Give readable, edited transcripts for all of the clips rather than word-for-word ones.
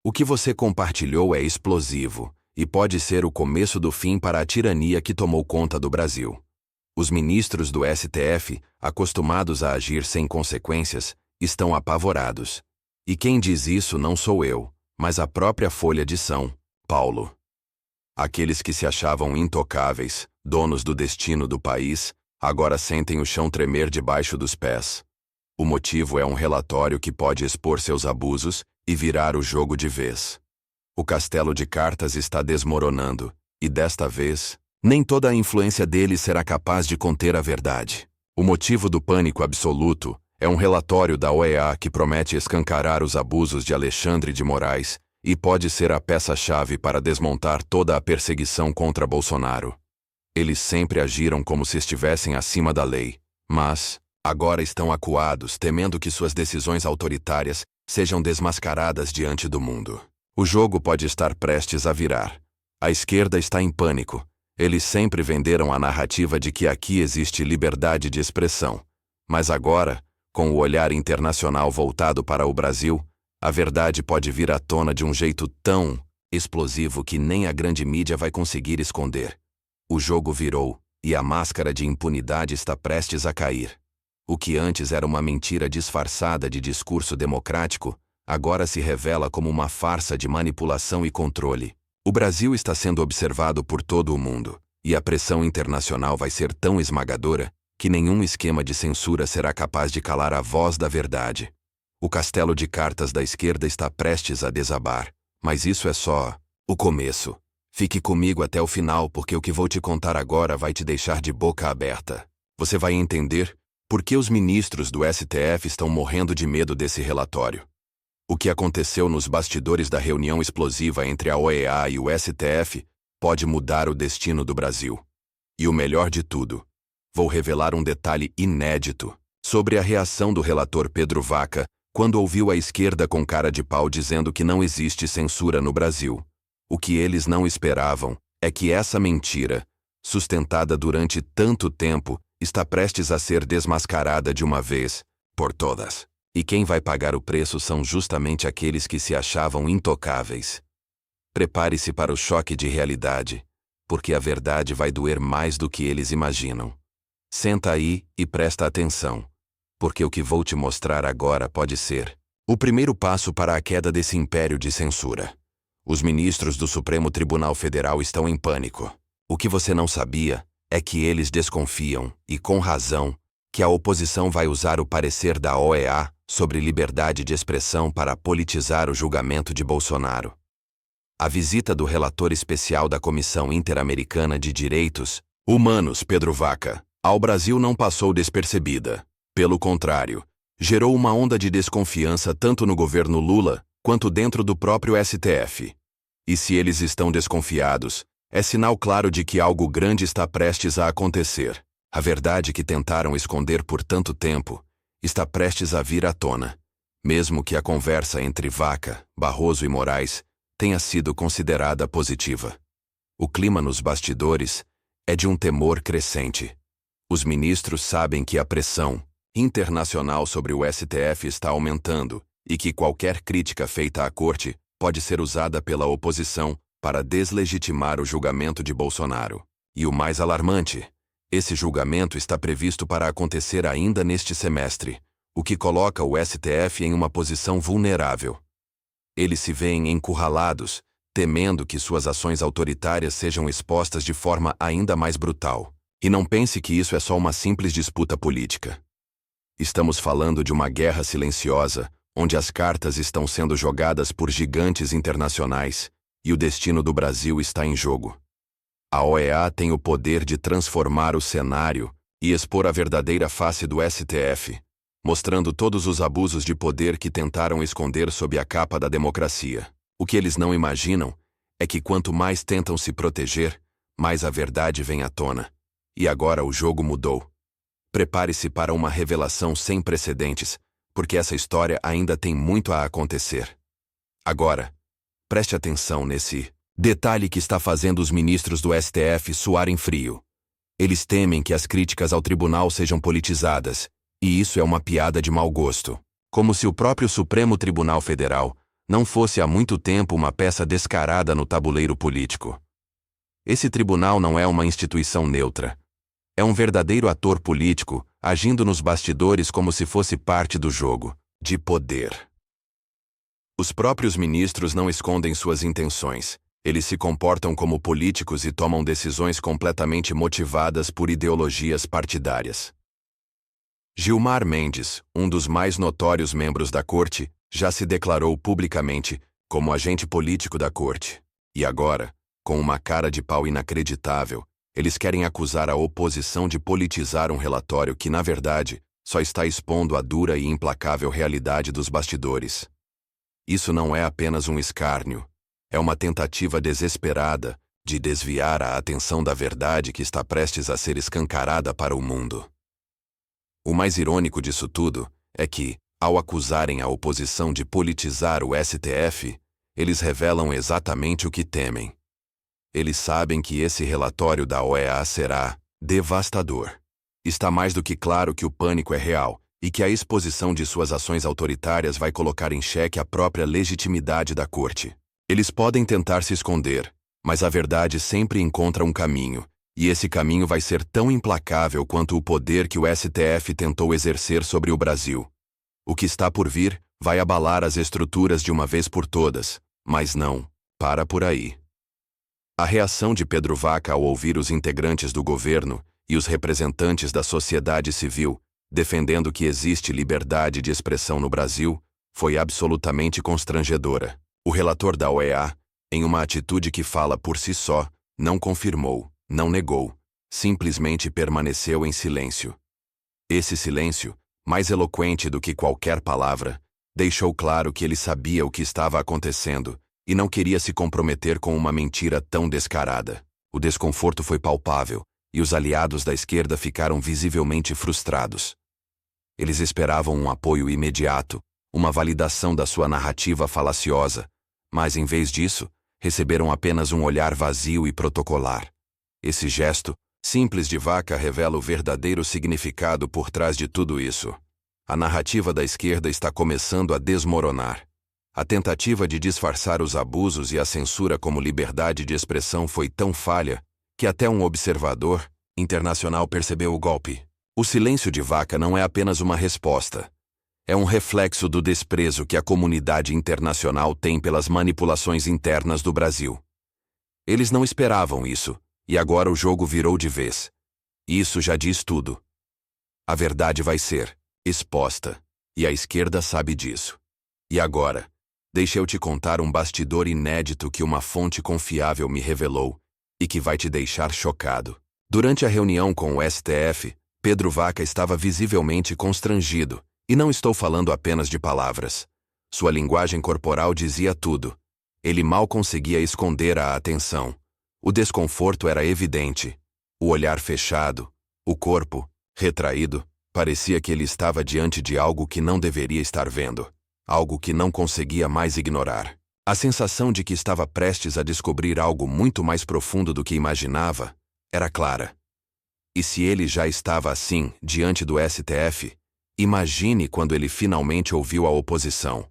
O que você compartilhou é explosivo e pode ser o começo do fim para a tirania que tomou conta do Brasil. Os ministros do STF, acostumados a agir sem consequências, estão apavorados. E quem diz isso não sou eu, mas a própria Folha de São Paulo. Aqueles que se achavam intocáveis, donos do destino do país, agora sentem o chão tremer debaixo dos pés. O motivo é um relatório que pode expor seus abusos e virar o jogo de vez. O castelo de cartas está desmoronando, e desta vez, nem toda a influência dele será capaz de conter a verdade. O motivo do pânico absoluto é um relatório da OEA que promete escancarar os abusos de Alexandre de Moraes e pode ser a peça-chave para desmontar toda a perseguição contra Bolsonaro. Eles sempre agiram como se estivessem acima da lei, mas agora estão acuados, temendo que suas decisões autoritárias sejam desmascaradas diante do mundo. O jogo pode estar prestes a virar. A esquerda está em pânico. Eles sempre venderam a narrativa de que aqui existe liberdade de expressão. Mas agora, com o olhar internacional voltado para o Brasil, a verdade pode vir à tona de um jeito tão explosivo que nem a grande mídia vai conseguir esconder. O jogo virou, e a máscara de impunidade está prestes a cair. O que antes era uma mentira disfarçada de discurso democrático, agora se revela como uma farsa de manipulação e controle. O Brasil está sendo observado por todo o mundo, e a pressão internacional vai ser tão esmagadora que nenhum esquema de censura será capaz de calar a voz da verdade. O castelo de cartas da esquerda está prestes a desabar, mas isso é só o começo. Fique comigo até o final porque o que vou te contar agora vai te deixar de boca aberta. Você vai entender por que os ministros do STF estão morrendo de medo desse relatório. O que aconteceu nos bastidores da reunião explosiva entre a OEA e o STF pode mudar o destino do Brasil. E o melhor de tudo, vou revelar um detalhe inédito sobre a reação do relator Pedro Vaca quando ouviu a esquerda com cara de pau dizendo que não existe censura no Brasil. O que eles não esperavam é que essa mentira, sustentada durante tanto tempo, está prestes a ser desmascarada de uma vez por todas. E quem vai pagar o preço são justamente aqueles que se achavam intocáveis. Prepare-se para o choque de realidade, porque a verdade vai doer mais do que eles imaginam. Senta aí e presta atenção, porque o que vou te mostrar agora pode ser o primeiro passo para a queda desse império de censura. Os ministros do Supremo Tribunal Federal estão em pânico. O que você não sabia é que eles desconfiam, e com razão, que a oposição vai usar o parecer da OEA sobre liberdade de expressão para politizar o julgamento de Bolsonaro. A visita do relator especial da Comissão Interamericana de Direitos Humanos, Pedro Vaca, ao Brasil não passou despercebida. Pelo contrário, gerou uma onda de desconfiança tanto no governo Lula quanto dentro do próprio STF. E se eles estão desconfiados, é sinal claro de que algo grande está prestes a acontecer. A verdade que tentaram esconder por tanto tempo está prestes a vir à tona, mesmo que a conversa entre Vaca, Barroso e Moraes tenha sido considerada positiva. O clima nos bastidores é de um temor crescente. Os ministros sabem que a pressão internacional sobre o STF está aumentando e que qualquer crítica feita à corte pode ser usada pela oposição para deslegitimar o julgamento de Bolsonaro. E o mais alarmante, esse julgamento está previsto para acontecer ainda neste semestre, o que coloca o STF em uma posição vulnerável. Eles se veem encurralados, temendo que suas ações autoritárias sejam expostas de forma ainda mais brutal. E não pense que isso é só uma simples disputa política. Estamos falando de uma guerra silenciosa, onde as cartas estão sendo jogadas por gigantes internacionais, e o destino do Brasil está em jogo. A OEA tem o poder de transformar o cenário e expor a verdadeira face do STF, mostrando todos os abusos de poder que tentaram esconder sob a capa da democracia. O que eles não imaginam é que quanto mais tentam se proteger, mais a verdade vem à tona. E agora o jogo mudou. Prepare-se para uma revelação sem precedentes, porque essa história ainda tem muito a acontecer. Agora, preste atenção nesse detalhe que está fazendo os ministros do STF suarem frio. Eles temem que as críticas ao tribunal sejam politizadas, e isso é uma piada de mau gosto. Como se o próprio Supremo Tribunal Federal não fosse há muito tempo uma peça descarada no tabuleiro político. Esse tribunal não é uma instituição neutra. É um verdadeiro ator político, agindo nos bastidores como se fosse parte do jogo de poder. Os próprios ministros não escondem suas intenções. Eles se comportam como políticos e tomam decisões completamente motivadas por ideologias partidárias. Gilmar Mendes, um dos mais notórios membros da corte, já se declarou publicamente como agente político da corte. E agora, com uma cara de pau inacreditável, eles querem acusar a oposição de politizar um relatório que, na verdade, só está expondo a dura e implacável realidade dos bastidores. Isso não é apenas um escárnio. É uma tentativa desesperada de desviar a atenção da verdade que está prestes a ser escancarada para o mundo. O mais irônico disso tudo é que, ao acusarem a oposição de politizar o STF, eles revelam exatamente o que temem. Eles sabem que esse relatório da OEA será devastador. Está mais do que claro que o pânico é real e que a exposição de suas ações autoritárias vai colocar em xeque a própria legitimidade da corte. Eles podem tentar se esconder, mas a verdade sempre encontra um caminho, e esse caminho vai ser tão implacável quanto o poder que o STF tentou exercer sobre o Brasil. O que está por vir vai abalar as estruturas de uma vez por todas, mas não para por aí. A reação de Pedro Vaca ao ouvir os integrantes do governo e os representantes da sociedade civil defendendo que existe liberdade de expressão no Brasil foi absolutamente constrangedora. O relator da OEA, em uma atitude que fala por si só, não confirmou, não negou, simplesmente permaneceu em silêncio. Esse silêncio, mais eloquente do que qualquer palavra, deixou claro que ele sabia o que estava acontecendo e não queria se comprometer com uma mentira tão descarada. O desconforto foi palpável, e os aliados da esquerda ficaram visivelmente frustrados. Eles esperavam um apoio imediato, uma validação da sua narrativa falaciosa, mas em vez disso, receberam apenas um olhar vazio e protocolar. Esse gesto, simples de Vaca, revela o verdadeiro significado por trás de tudo isso. A narrativa da esquerda está começando a desmoronar. A tentativa de disfarçar os abusos e a censura como liberdade de expressão foi tão falha que até um observador internacional percebeu o golpe. O silêncio de Vaca não é apenas uma resposta. É um reflexo do desprezo que a comunidade internacional tem pelas manipulações internas do Brasil. Eles não esperavam isso, e agora o jogo virou de vez. Isso já diz tudo. A verdade vai ser exposta, e a esquerda sabe disso. E agora, deixa eu te contar um bastidor inédito que uma fonte confiável me revelou e que vai te deixar chocado. Durante a reunião com o STF, Pedro Vaca estava visivelmente constrangido. E não estou falando apenas de palavras. Sua linguagem corporal dizia tudo. Ele mal conseguia esconder a atenção. O desconforto era evidente. O olhar fechado, o corpo, retraído, parecia que ele estava diante de algo que não deveria estar vendo. Algo que não conseguia mais ignorar. A sensação de que estava prestes a descobrir algo muito mais profundo do que imaginava era clara. E se ele já estava assim, diante do STF, imagine quando ele finalmente ouviu a oposição.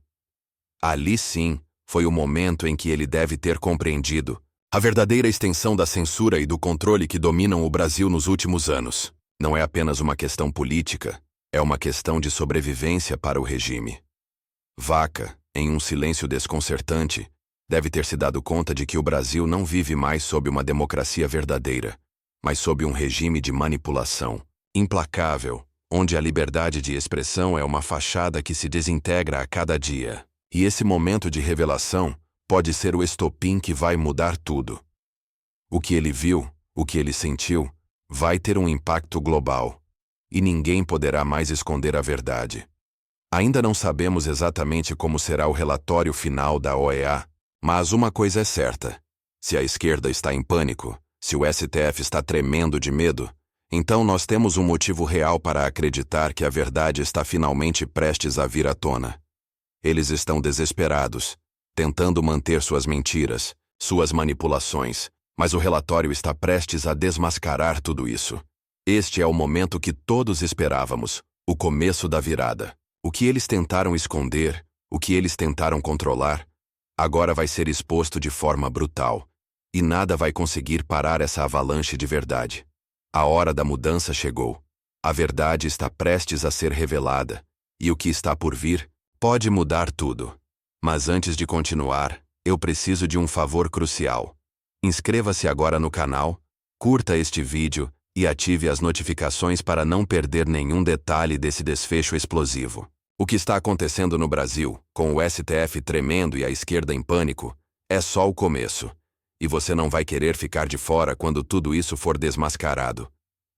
Ali sim, foi o momento em que ele deve ter compreendido a verdadeira extensão da censura e do controle que dominam o Brasil nos últimos anos. Não é apenas uma questão política, é uma questão de sobrevivência para o regime. Vaca, em um silêncio desconcertante, deve ter se dado conta de que o Brasil não vive mais sob uma democracia verdadeira, mas sob um regime de manipulação implacável, onde a liberdade de expressão é uma fachada que se desintegra a cada dia. E esse momento de revelação pode ser o estopim que vai mudar tudo. O que ele viu, o que ele sentiu, vai ter um impacto global. E ninguém poderá mais esconder a verdade. Ainda não sabemos exatamente como será o relatório final da OEA, mas uma coisa é certa. Se a esquerda está em pânico, se o STF está tremendo de medo, então nós temos um motivo real para acreditar que a verdade está finalmente prestes a vir à tona. Eles estão desesperados, tentando manter suas mentiras, suas manipulações, mas o relatório está prestes a desmascarar tudo isso. Este é o momento que todos esperávamos, o começo da virada. O que eles tentaram esconder, O que eles tentaram controlar, agora vai ser exposto de forma brutal. E nada vai conseguir parar essa avalanche de verdade. A hora da mudança chegou. A verdade está prestes a ser revelada. E o que está por vir pode mudar tudo. Mas antes de continuar, eu preciso de um favor crucial. Inscreva-se agora no canal, curta este vídeo e ative as notificações para não perder nenhum detalhe desse desfecho explosivo. O que está acontecendo no Brasil, com o STF tremendo e a esquerda em pânico, é só o começo. E você não vai querer ficar de fora quando tudo isso for desmascarado.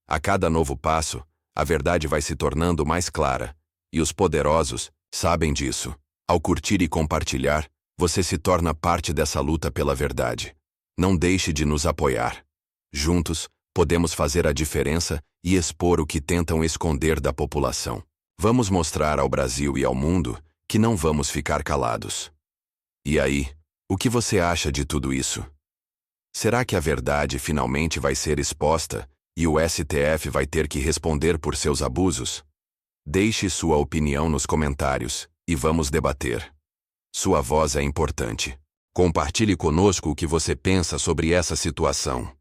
A cada novo passo, a verdade vai se tornando mais clara. E os poderosos sabem disso. Ao curtir e compartilhar, você se torna parte dessa luta pela verdade. Não deixe de nos apoiar. Juntos, podemos fazer a diferença e expor o que tentam esconder da população. Vamos mostrar ao Brasil e ao mundo que não vamos ficar calados. E aí, o que você acha de tudo isso? Será que a verdade finalmente vai ser exposta e o STF vai ter que responder por seus abusos? Deixe sua opinião nos comentários e vamos debater. Sua voz é importante. Compartilhe conosco o que você pensa sobre essa situação.